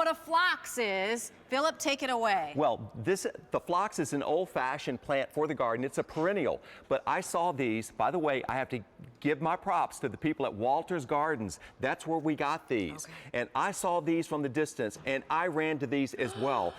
what a phlox is. Philip, take it away. Well, the phlox is an old-fashioned plant for the garden. It's a perennial, but I saw these. By the way, I have to give my props to the people at Walter's Gardens. That's where we got these. Okay. And I saw these from the distance, and I ran to these as well.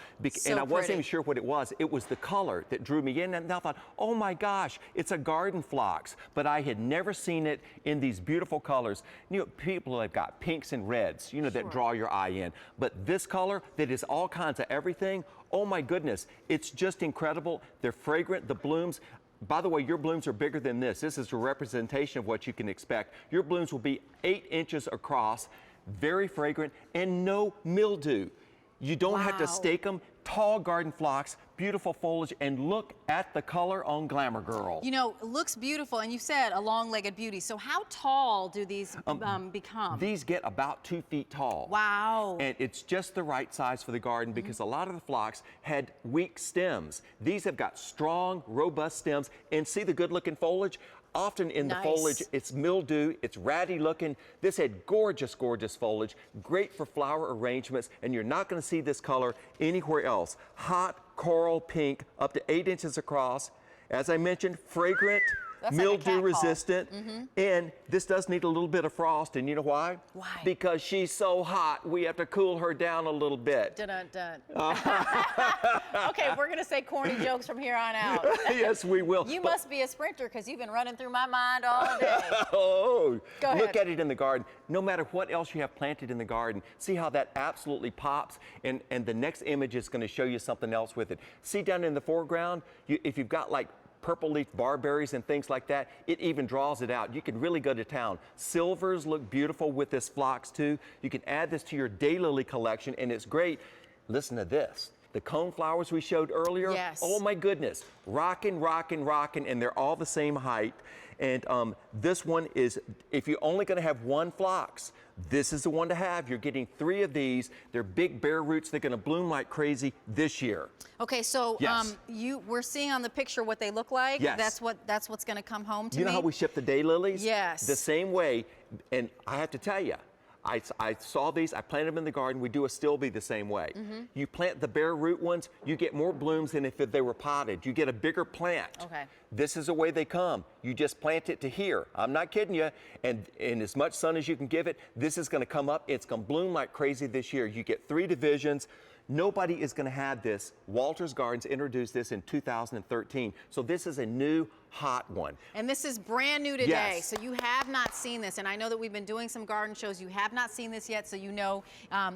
And I wasn't even sure what it was. It was the color that drew me in, and I thought, oh my gosh, it's a garden phlox. But I had never seen it in these beautiful colors. You know, people have got pinks and reds, you know, that draw your eye in. But this color that is all kinds of everything, oh my goodness, it's just incredible. They're fragrant, the blooms. By the way, your blooms are bigger than this. This is a representation of what you can expect. Your blooms will be 8 inches across, very fragrant, and no mildew. You don't have to stake them. Tall garden phlox, beautiful foliage, and look at the color on Glamour Girl. You know, it looks beautiful, and you said a long-legged beauty. So how tall do these become? These get about 2 feet tall. Wow. And it's just the right size for the garden because a lot of the phlox had weak stems. These have got strong, robust stems, and see the good-looking foliage? Often in the foliage, it's mildew, it's ratty looking. This had gorgeous, gorgeous foliage, great for flower arrangements, and you're not gonna see this color anywhere else. Hot coral pink, up to 8 inches across. As I mentioned, fragrant, mildew resistant, and this does need a little bit of frost, and you know why? Why? Because she's so hot, we have to cool her down a little bit. Dun-dun-dun. Okay, we're gonna say corny jokes from here on out. Yes, we will. You must be a sprinter because you've been running through my mind all day. Oh, go ahead. Look at it in the garden. No matter what else you have planted in the garden, see how that absolutely pops, and the next image is gonna show you something else with it. See down in the foreground, if you've got like purple leaf barberries and things like that, it even draws it out. You can really go to town. Silvers look beautiful with this phlox too. You can add this to your daylily collection, and it's great. Listen to this. The cone flowers we showed earlier, oh my goodness, rockin', rockin', rockin', and they're all the same height. And this one is, if you're only gonna have one phlox, this is the one to have. You're getting 3 of these. They're big bare roots. They're gonna bloom like crazy this year. Okay, so we're seeing on the picture what they look like. Yes. That's what's gonna come home to me. You know how we ship the daylilies? Yes. The same way, and I have to tell you, I saw these, I planted them in the garden. We do a still be the same way. You plant the bare root ones, you get more blooms than if they were potted. You get a bigger plant. Okay. This is the way they come. You just plant it to here. I'm not kidding you. And as much sun as you can give it, this is gonna come up. It's gonna bloom like crazy this year. You get 3 divisions. Nobody is going to have this. Walter's Gardens introduced this in 2013. So this is a new hot one. And this is brand new today. So you have not seen this. And I know that we've been doing some garden shows. You have not seen this yet. So you know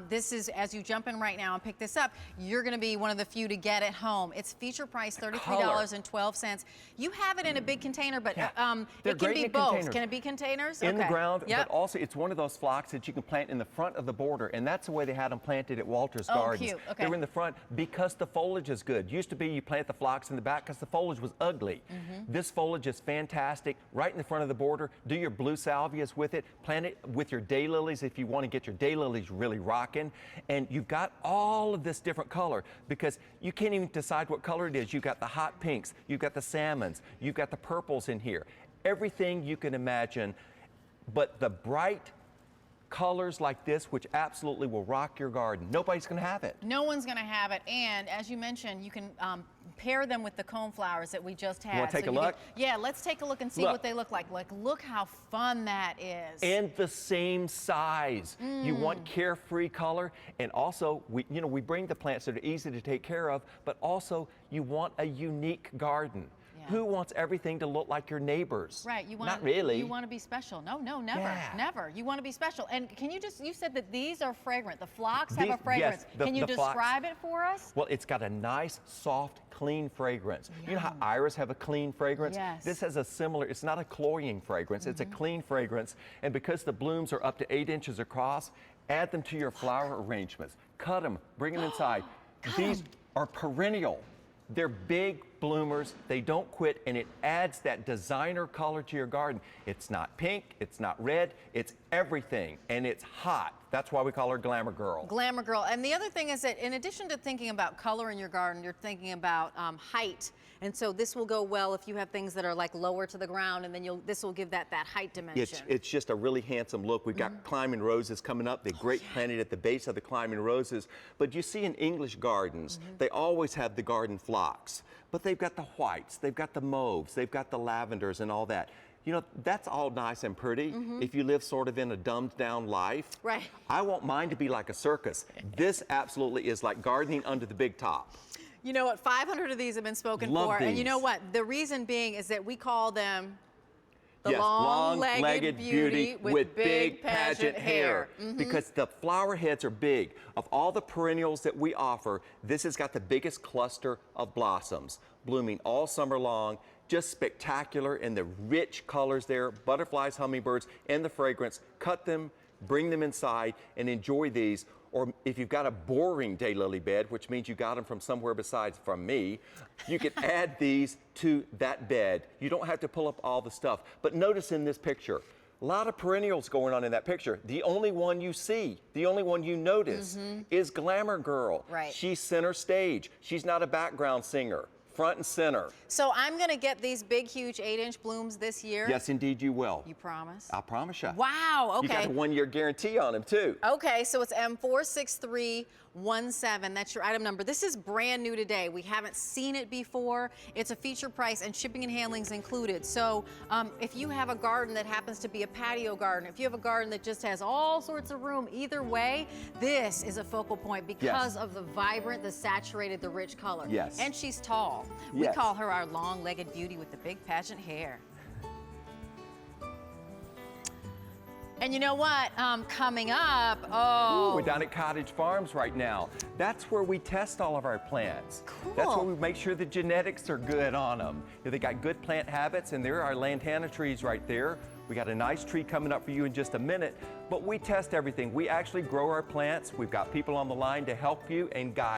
this is, as you jump in right now and pick this up, you're going to be one of the few to get it home. It's feature price $33.12. You have it in a big container, but it can be both. Can it be containers? In the ground, but also it's one of those phlox that you can plant in the front of the border. And that's the way they had them planted at Walter's Gardens. Cute. Okay. They're in the front because the foliage is good. Used to be you plant the phlox in the back because the foliage was ugly. This foliage is fantastic. Right in the front of the border, do your blue salvias with it. Plant it with your daylilies if you want to get your daylilies really rocking. And you've got all of this different color because you can't even decide what color it is. You've got the hot pinks, you've got the salmons, you've got the purples in here. Everything you can imagine, but the bright colors like this, which absolutely will rock your garden. Nobody's gonna have it. No one's gonna have it, and as you mentioned, you can pair them with the cone flowers that we just had. You wanna take a look? Yeah, let's take a look and see what they look like. Look how fun that is. And the same size. You want carefree color, and also, we bring the plants that are easy to take care of, but also you want a unique garden. Who wants everything to look like your neighbors? Right, Not really. You want to be special. No, never, never. You want to be special. And can you said that these are fragrant. The phlox have a fragrance. Yes, can you describe it for us? Well, it's got a nice, soft, clean fragrance. You know how iris have a clean fragrance? Yes. This has a similar, it's not a cloying fragrance, it's a clean fragrance. And because the blooms are up to 8 inches across, add them to your flower arrangements. Cut them, bring them inside. These are perennial. They're big, bloomers. They don't quit, and it adds that designer color to your garden. It's not pink, it's not red, it's everything, and it's hot. That's why we call her Glamour Girl. Glamour Girl. And the other thing is that in addition to thinking about color in your garden, you're thinking about height. And so this will go well if you have things that are like lower to the ground, and then this will give that height dimension. It's just a really handsome look. We've got climbing roses coming up. They're great planted at the base of the climbing roses. But you see in English gardens, they always have the garden phlox. But they've got the whites, they've got the mauves, they've got the lavenders and all that. You know, that's all nice and pretty if you live sort of in a dumbed down life. Right. I want mine to be like a circus. This absolutely is like gardening under the big top. You know what, 500 of these have been spoken for. And you know what, the reason being is that we call them the long-legged beauty with big pageant hair. Because the flower heads are big. Of all the perennials that we offer, this has got the biggest cluster of blossoms, blooming all summer long. Just spectacular in the rich colors there, butterflies, hummingbirds, and the fragrance. Cut them, bring them inside, and enjoy these. Or if you've got a boring daylily bed, which means you got them from somewhere besides from me, you can add these to that bed. You don't have to pull up all the stuff. But notice in this picture, a lot of perennials going on in that picture. The only one you see, the only one you notice is Glamour Girl. Right. She's center stage. She's not a background singer. Front and center. So I'm going to get these big, huge 8-inch blooms this year? Yes, indeed you will. You promise? I'll promise you. Wow, okay. You got a 1-year guarantee on them, too. Okay, so it's M46317. That's your item number. This is brand new today. We haven't seen it before. It's a feature price, and shipping and handling is included. So if you have a garden that happens to be a patio garden, if you have a garden that just has all sorts of room, either way, this is a focal point because of the vibrant, the saturated, the rich color. Yes. And she's tall. We call her our long-legged beauty with the big pageant hair. And you know what? Coming up, we're down at Cottage Farms right now. That's where we test all of our plants. Cool. That's where we make sure the genetics are good on them. They got good plant habits, and there are our lantana trees right there. We got a nice tree coming up for you in just a minute, but we test everything. We actually grow our plants. We've got people on the line to help you and guide.